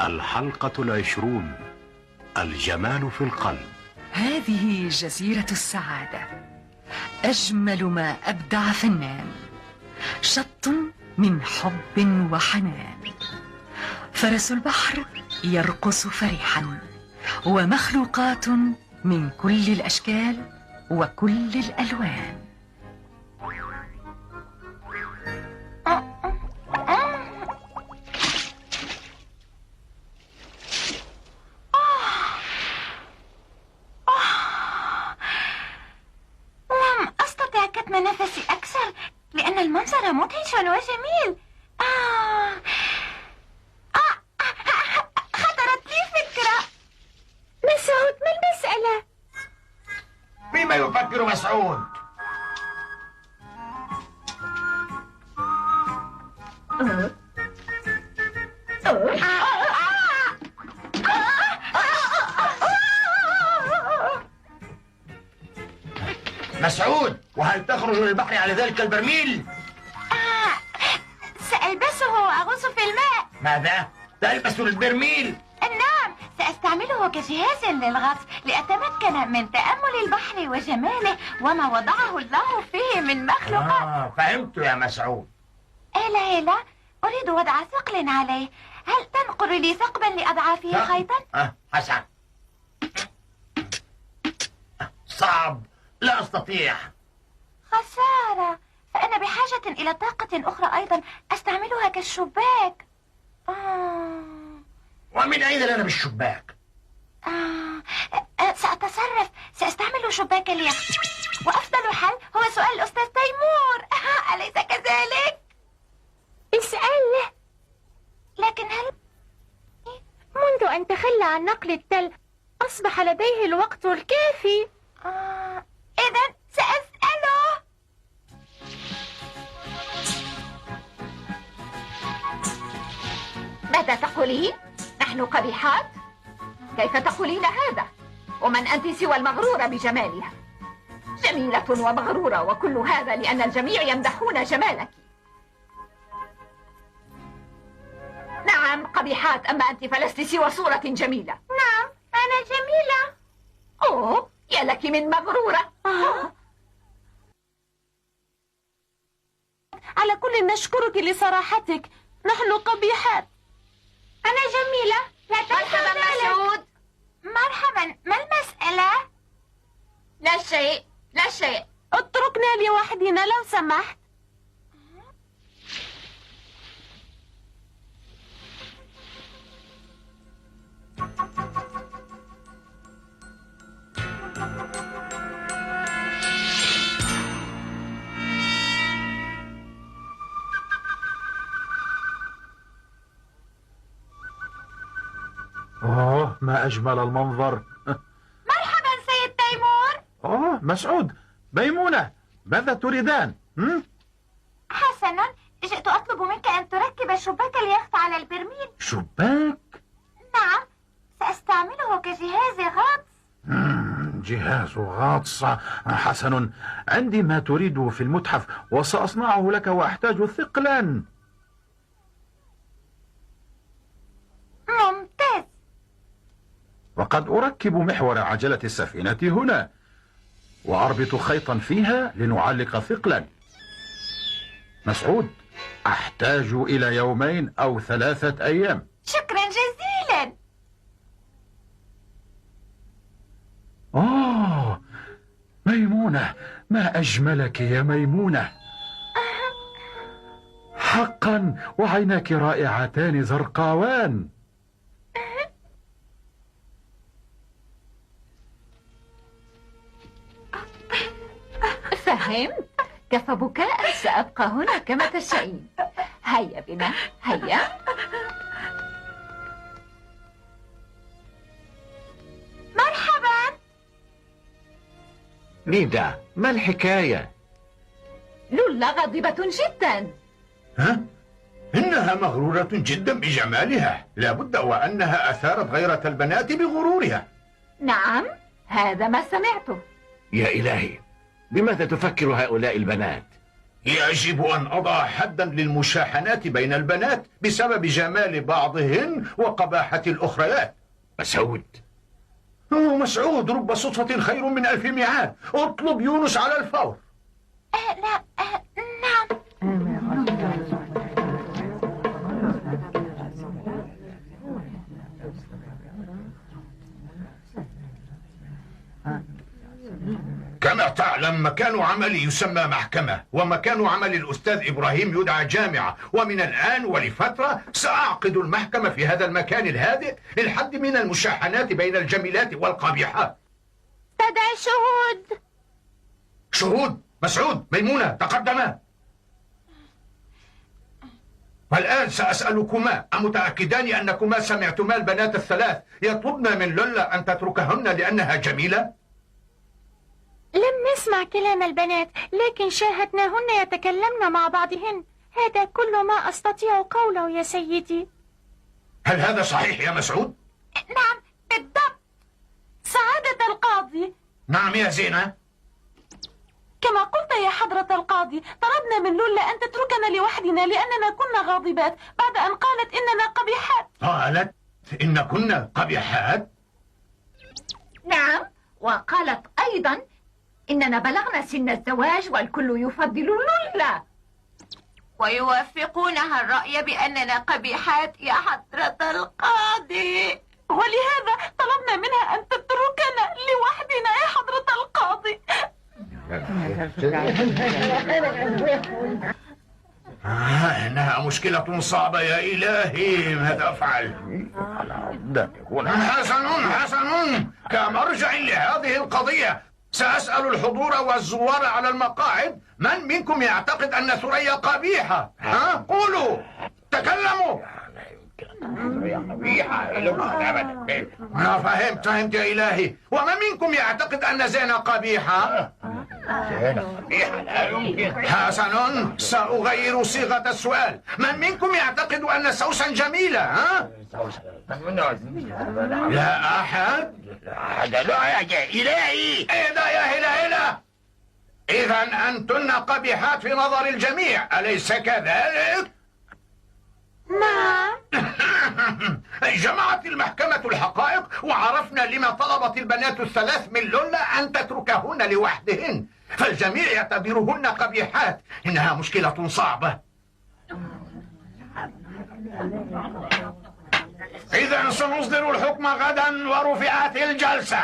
الحلقة 20: الجمال في القلب. هذه جزيرة السعادة، أجمل ما أبدع فنان، شط من حب وحنان. فرس البحر يرقص فرحا، ومخلوقات من كل الأشكال وكل الألوان. لم أستطع كتم نفسي أكثر لأن المنظر مدهش وجميل. خطرت لي فكرة. مسعود، ما المسألة؟ بما يفكر مسعود؟ مسعود، وهل تخرج للبحر على ذلك البرميل؟ سألبسه وأغوص في الماء. ماذا؟ تلبس البرميل؟ نعم، سأستعمله كجهاز للغطس لأتمكن من تأمل البحر وجماله وما وضعه الله فيه من مخلوقات. فهمت يا مسعود. هلا، أريد وضع ثقل عليه. هل تنقر لي ثقبا لأضع فيه خيطا؟ حسن. صعب، لا أستطيع. خسارة، فأنا بحاجة إلى طاقة أخرى أيضا أستعملها كالشباك. ومن أين لنا بالشباك؟ سأتصرف، سأستعمل شباك اليخت. وأفضل حل هو سؤال الأستاذ تيمور. أليس كذلك؟ اسأله. لكن هل منذ أن تخلى عن نقل التل أصبح لديه الوقت الكافي؟ إذن سأسأله. ماذا تقولين؟ نحن قبيحات؟ كيف تقولين هذا؟ ومن أنت سوى المغرورة بجمالها؟ جميلة ومغرورة، وكل هذا لأن الجميع يمدحون جمالك. نعم قبيحات، أما أنت فلست سوى صورة جميلة. نعم أنا جميلة. أوه، يا لك من مغرورة. على كل نشكرك لصراحتك، نحن قبيحات. أنا جميلة، لا تنسى مرحبا ذلك. مسعود. مرحبا، ما المسألة؟ لا شيء، لا شيء. اتركنا لوحدنا لو سمحت. ما أجمل المنظر. مرحبا سيد تيمور. مسعود، ميمونة، ماذا تريدان؟ حسنا، جئت أطلب منك أن تركب شباك اليخت على البرميل. شباك؟ نعم، سأستعمله كجهاز غطس. جهاز غطس، حسن. عندي ما تريده في المتحف وسأصنعه لك، وأحتاج ثقلا. ممتاز. وقد أركب محور عجلة السفينة هنا، وأربط خيطا فيها لنعلق ثقلا. مسعود، أحتاج إلى 2 أو 3 أيام. شكرا جزيلا. ميمونة، ما أجملك يا ميمونة. حقا، وعيناك رائعتان زرقاوان. فهمت. كفى بكاء، سأبقى هنا كما تشائين. هيا بنا، هيا. مرحبا. نيدا، ما الحكاية؟ لولا غاضبة جدا. إنها مغرورة جدا بجمالها، لابد وأنها أثارت غيرة البنات بغرورها. نعم، هذا ما سمعته. يا إلهي، بماذا تفكر هؤلاء البنات؟ يجب أن أضع حدا للمشاحنات بين البنات بسبب جمال بعضهن وقباحة الأخريات. مسعود، مسعود، رب صدفة خير من 1000 ميعاد. اطلب يونس على الفور. لا، نعم. كما تعلم مكان عملي يسمى محكمة، ومكان عمل الأستاذ إبراهيم يدعى جامعة، ومن الآن ولفترة سأعقد المحكمة في هذا المكان الهادئ للحد من المشاحنات بين الجميلات والقبيحات. استدعي شهود. شهود؟ مسعود، ميمونة، تقدما. والآن سأسألكما، أمتأكدان أنكما سمعتما البنات الثلاث يطلبن من لولا أن تتركهن لأنها جميلة؟ لم نسمع كلام البنات، لكن شاهدناهن يتكلمن مع بعضهن. هذا كل ما أستطيع قوله يا سيدي. هل هذا صحيح يا مسعود؟ نعم بالضبط سعادة القاضي. نعم يا زينة. كما قلت يا حضرة القاضي، طلبنا من لولا أن تتركنا لوحدنا لأننا كنا غاضبات بعد أن قالت إننا قبيحات. قالت إن كنا قبيحات؟ نعم، وقالت أيضا إننا بلغنا سن الزواج والكل يفضل لولا، ويوافقونها الرأي بأننا قبيحات يا حضرة القاضي، ولهذا طلبنا منها أن تتركنا لوحدنا يا حضرة القاضي. إنها مشكلة صعبة يا إلهي، ماذا أفعل؟ حسن، كمرجع لهذه القضية سأسأل الحضور والزوار على المقاعد من منكم يعتقد أن ثريا قبيحة؟ ها؟ قولوا، تكلموا. أنا فهمت يا إلهي. ومن منكم يعتقد أن زينة قبيحة؟ حسن، سأغير صيغة السؤال. من منكم يعتقد أن سوسن جميلة؟ ها؟ لا أحد؟ لا يا إلهي. إذا يا إله، إذا أنتن قبيحات في نظر الجميع، أليس كذلك؟ نعم. جمعت المحكمة الحقائق وعرفنا لما طلبت البنات الثلاث من لولا أن تتركهن لوحدهن، فالجميع يعتبرهن قبيحات. إنها مشكلة صعبة. إذا سنصدر الحكم غدا ورفعت الجلسة.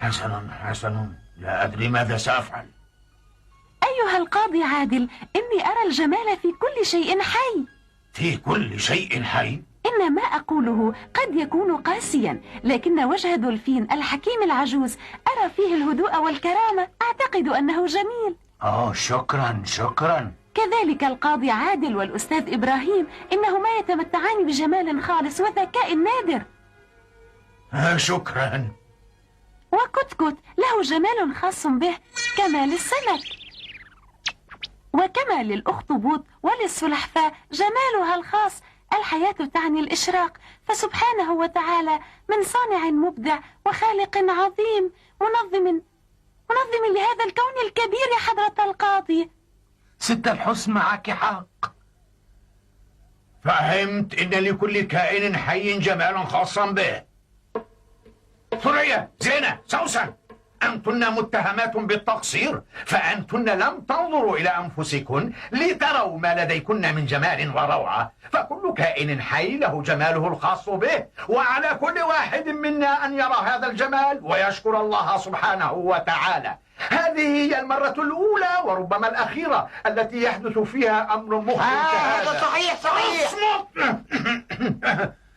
حسن، لا أدري ماذا سأفعل. أيها القاضي عادل، إني أرى الجمال في كل شيء حي. في كل شيء حي؟ إن ما أقوله قد يكون قاسيا، لكن وجه دولفين الحكيم العجوز أرى فيه الهدوء والكرامة. أعتقد أنه جميل. شكرا. كذلك القاضي عادل والأستاذ إبراهيم، إنهما يتمتعان بجمال خالص وذكاء نادر. شكرا. وكتكت له جمال خاص به كمال السمك، وكما للأخطبوط وللسلحفاة جمالها الخاص. الحياة تعني الإشراق، فسبحانه وتعالى من صانع مبدع وخالق عظيم منظم لهذا الكون الكبير يا حضرة القاضي. ست الحسن معك حق. فهمت إن لكل كائن حي جمالا خاصا به. ثريا، زينة، سوسن، أنتن متهمات بالتقصير، فأنتن لم تنظروا إلى أنفسكن لتروا ما لديكن من جمال وروعة. فكل كائن حي له جماله الخاص به، وعلى كل واحد منا أن يرى هذا الجمال ويشكر الله سبحانه وتعالى. هذه هي المرة الأولى وربما الأخيرة التي يحدث فيها أمر محزن كهذا. صحيح.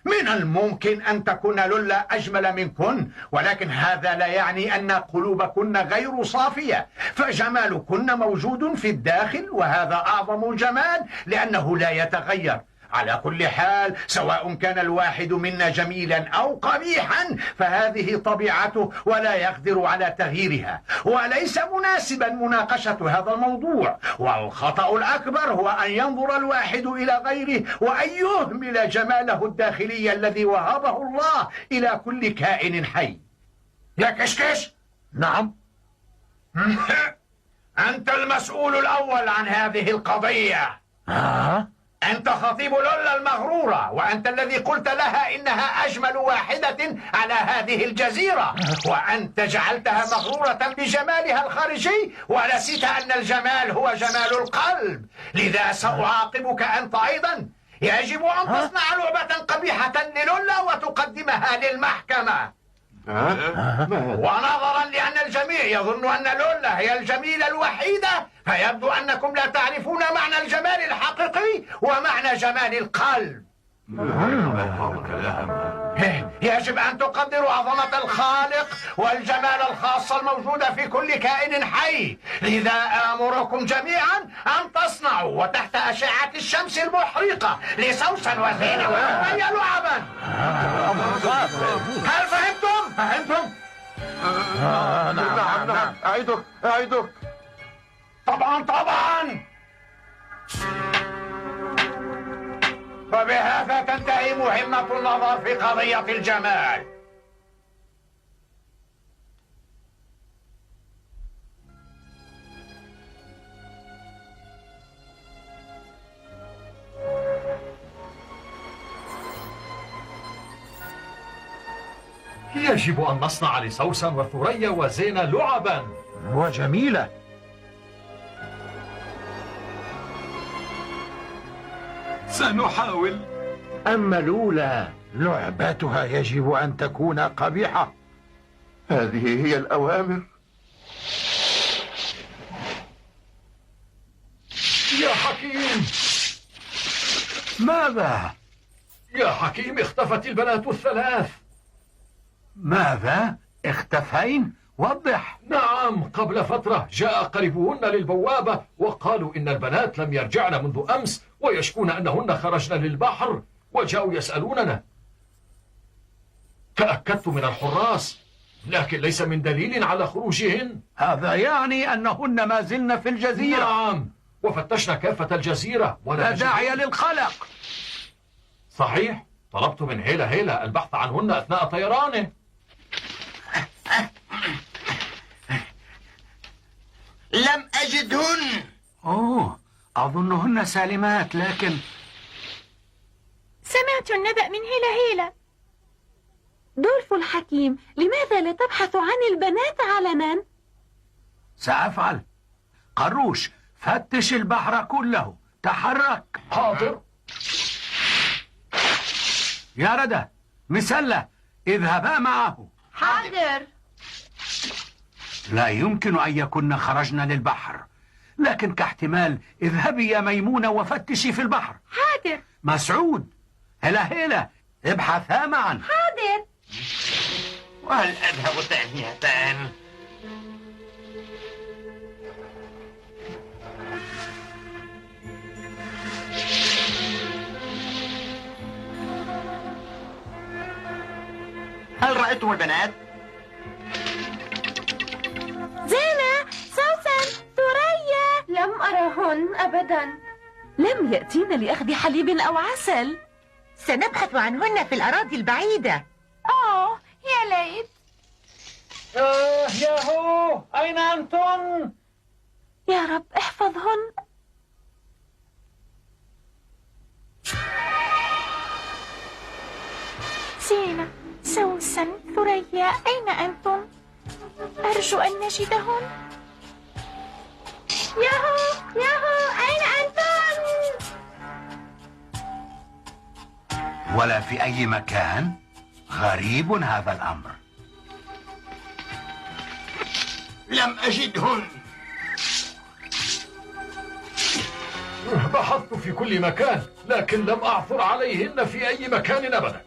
من الممكن أن تكون لولا أجمل منكن، ولكن هذا لا يعني أن قلوبكن غير صافية، فجمالكن موجود في الداخل، وهذا أعظم الجمال لأنه لا يتغير. على كل حال، سواء كان الواحد منا جميلا أو قبيحا، فهذه طبيعته ولا يقدر على تغييرها، وليس مناسبا مناقشة هذا الموضوع. والخطأ الأكبر هو أن ينظر الواحد إلى غيره وأن يهمل جماله الداخلي الذي وهبه الله إلى كل كائن حي. يا كشكش، نعم. أنت المسؤول الأول عن هذه القضية. أنت خطيب لولا المغرورة، وأنت الذي قلت لها إنها أجمل واحدة على هذه الجزيرة، وأنت جعلتها مغرورة بجمالها الخارجي ونسيت أن الجمال هو جمال القلب. لذا سأعاقبك أنت أيضا. يجب أن تصنع لعبة قبيحة للولا وتقدمها للمحكمة. ونظرا لأن الجميع يظن أن لولا هي الجميلة الوحيدة، فيبدو أنكم لا تعرفون معنى الجمال الحقيقي ومعنى جمال القلب. يجب أن تقدروا عظمة الخالق والجمال الخاص الموجود في كل كائن حي. لذا آمركم جميعا أن تصنعوا وتحت أشعة الشمس المحرقة لسوسن وزينة وهي لعبا. هل فهمتم؟ نعم. أعيدك. طبعا. وبهذا تنتهي مهمة النظر في قضية الجمال. يجب أن نصنع لسوسن وثريا وزينة لعبا. وجميلة. سنحاول. أما لولا لعبتها يجب أن تكون قبيحة. هذه هي الأوامر. يا حكيم، ماذا؟ يا حكيم، اختفت البنات الثلاث. ماذا؟ اختفين؟ وضح. نعم، قبل فترة جاء قريبهن للبوابة وقالوا إن البنات لم يرجعن منذ أمس، ويشكون أنهن خرجن للبحر، وجاءوا يسألوننا. تأكدت من الحراس، لكن ليس من دليل على خروجهن. هذا يعني أنهن ما زلن في الجزيرة. نعم، وفتشنا كافة الجزيرة لا داعي للقلق. صحيح، طلبت من هيلا البحث عنهن أثناء طيرانه. لم أجدهن. أظنهن سالمات، لكن سمعت النبأ من هيلا. دولف الحكيم، لماذا لا تبحث عن البنات علنا؟ سأفعل. قروش، فتش البحر كله. تحرك. حاضر. يا ردى، مسلة، اذهبا معه. حاضر. لا يمكن أن يكن خرجنا للبحر، لكن كاحتمال اذهبي يا ميمونة وفتشي في البحر. حاضر. مسعود، هلا ابحثا معا. حاضر. وهل أذهب ثانية؟ هل رأيتم البنات؟ زينة، سوسن، ثريا. لم أرهن أبدا. لم يأتين لأخذ حليب أو عسل. سنبحث عنهن في الأراضي البعيدة. يا ليت. ياهو، أين أنتم؟ يا رب احفظهن. زينة، سوسن، ثريا، أين أنتم؟ أرجو أن نجدهن. ياهو، أين أنتم؟ ولا في أي مكان. غريب هذا الأمر. لم أجدهن. بحثت في كل مكان، لكن لم أعثر عليهن في أي مكان أبدا.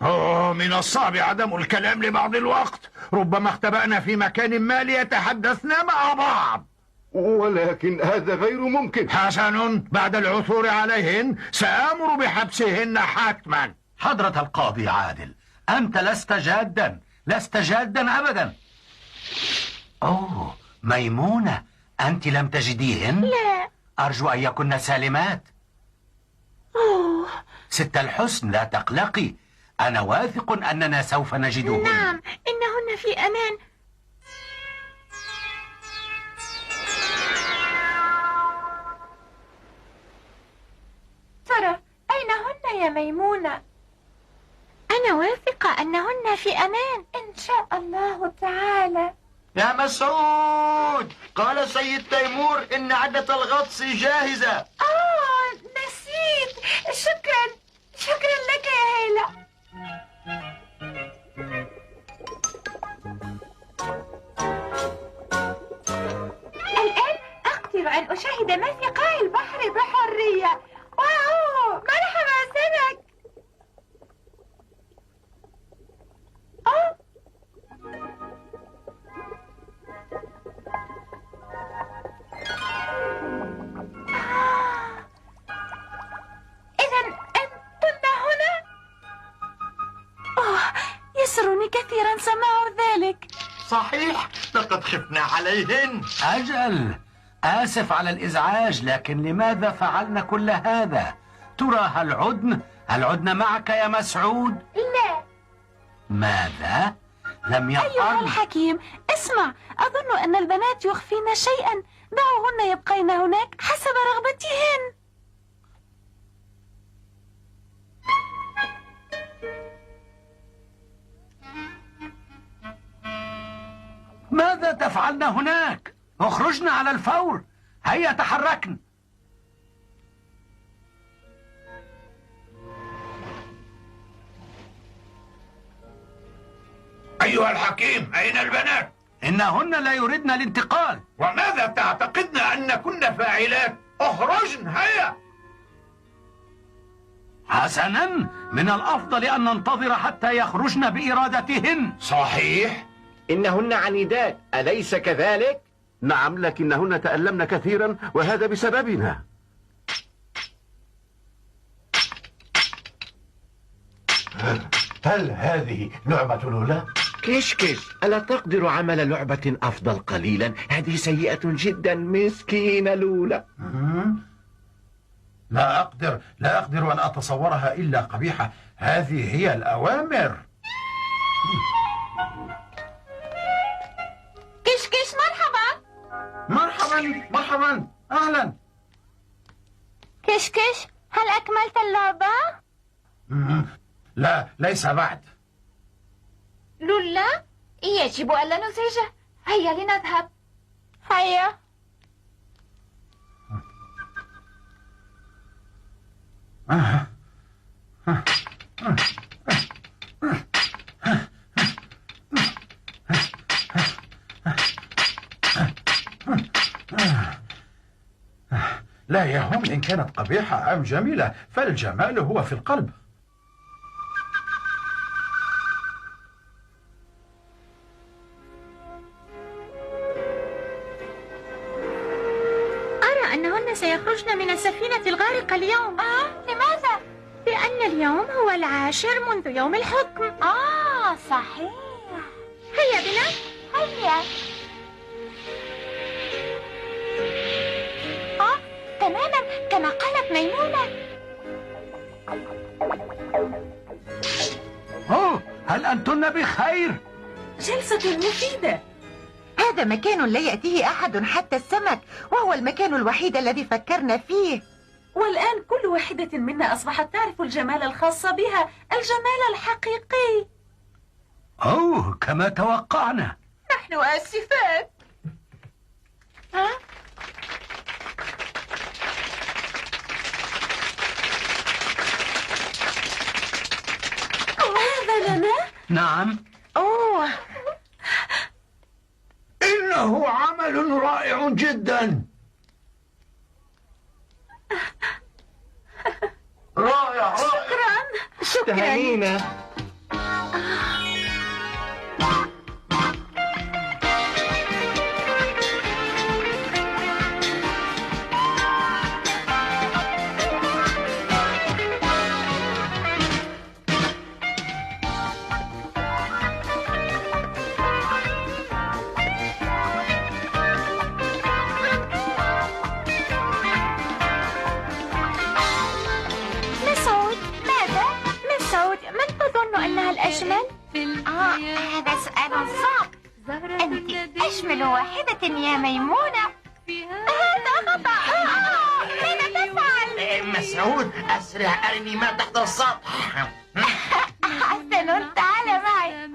من الصعب عدم الكلام لبعض الوقت. ربما اختبأنا في مكان ما ليتحدثنا مع بعض. ولكن هذا غير ممكن. حسن، بعد العثور عليهن سآمر بحبسهن حتما. حضرة القاضي عادل، أنت لست جادا أبدا. ميمونة، أنت لم تجديهن؟ لا. أرجو أن يكن سالمات. ست الحسن، لا تقلقي، أنا واثق أننا سوف نجدهن. نعم، إنهن في أمان. يا ميمونة. أنا واثقة أنهن في أمان. إن شاء الله تعالى. يا مسعود، قال سيد تيمور إن عدة الغطس جاهزة. نسيت. شكرا لك يا هيلا. الآن أقدر أن أشاهد ما في قاع البحر بحرية. واو، مرحبا سمك. إذن أنتن هنا؟ يسرني كثيرا سماع ذلك. صحيح، لقد خفنا عليهن. أجل، آسف على الإزعاج، لكن لماذا فعلنا كل هذا؟ ترى هل عدن معك يا مسعود؟ لا. ماذا؟ لم أيها يفعل؟ الحكيم، اسمع، أظن أن البنات يخفين شيئا. دعوهن يبقين هناك حسب رغبتهن. ماذا تفعلن هناك؟ اخرجن على الفور. هيا تحركن. أيها الحكيم، أين البنات؟ إنهن لا يردن الانتقال. وماذا تعتقدن أن كنا فاعلات؟ اخرجن هيا. حسنا، من الأفضل أن ننتظر حتى يخرجن بإرادتهن. صحيح. إنهن عنيدات، أليس كذلك؟ نعم، لكنهن تألمن كثيرا وهذا بسببنا. هل هذه لعبة لولا؟ كشكش، ألا تقدر عمل لعبة أفضل قليلا؟ هذه سيئة جدا، مسكينة لولا. لا أقدر أن أتصورها إلا قبيحة. هذه هي الأوامر. كشكش، مرحبا. مرحبا، أهلا. كشكش، هل أكملت اللعبة؟ لا، ليس بعد. لولا، يجب ألا نزعجه. هيا لنذهب. هيا. لا يهم إن كانت قبيحة أم جميلة، فالجمال هو في القلب. أرى أنهن سيخرجن من السفينة الغارقة اليوم. لماذا؟ لأن اليوم هو 10 منذ يوم الحكم. صحيح. هيا بنا. هيا. تماما كما قالت ميمونة. هل أنتن بخير؟ جلسة مفيدة. هذا مكان لا يأتيه أحد حتى السمك، وهو المكان الوحيد الذي فكرنا فيه. والآن كل واحدة منا أصبحت تعرف الجمال الخاص بها، الجمال الحقيقي. كما توقعنا. نحن آسفات. هذا لنا؟ نعم. إنه عمل رائع جدا. رائع. شكرا. تهانينا. من تظن أنها الأجمل؟ هذا سؤال صعب. أنت أجمل واحدة يا ميمونة. هذا خطأ. ماذا تفعل؟ مسعود، أسرع، أرني ما تحت السطح. حسن تعال معي.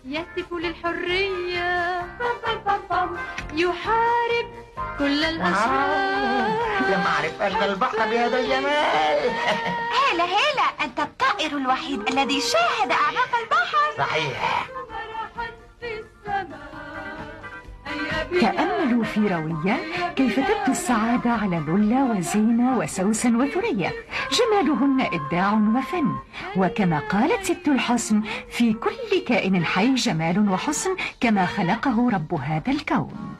يهتف للحرية، يحارب كل الأشرار. لم أعرف أن البحر بهذا الجمال. هلا أنت الطائر الوحيد الذي شاهد أعماق البحر. صحيح. تأملوا في روية كيف تبدو السعادة على لولا وزينة وسوسن وثريا. جمالهن إبداع وفن، وكما قالت ست الحسن: في كل كائن حي جمال وحسن كما خلقه رب هذا الكون.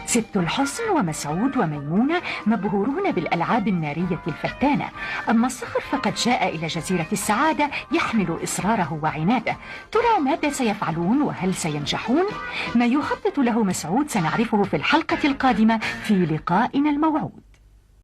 ست الحسن ومسعود وميمونة مبهورون بالألعاب النارية الفتانة، أما الصخر فقد جاء إلى جزيرة السعادة يحمل إصراره وعناده. ترى ماذا سيفعلون وهل سينجحون؟ ما يخطط له مسعود سنعرفه في الحلقة القادمة في لقائنا الموعود.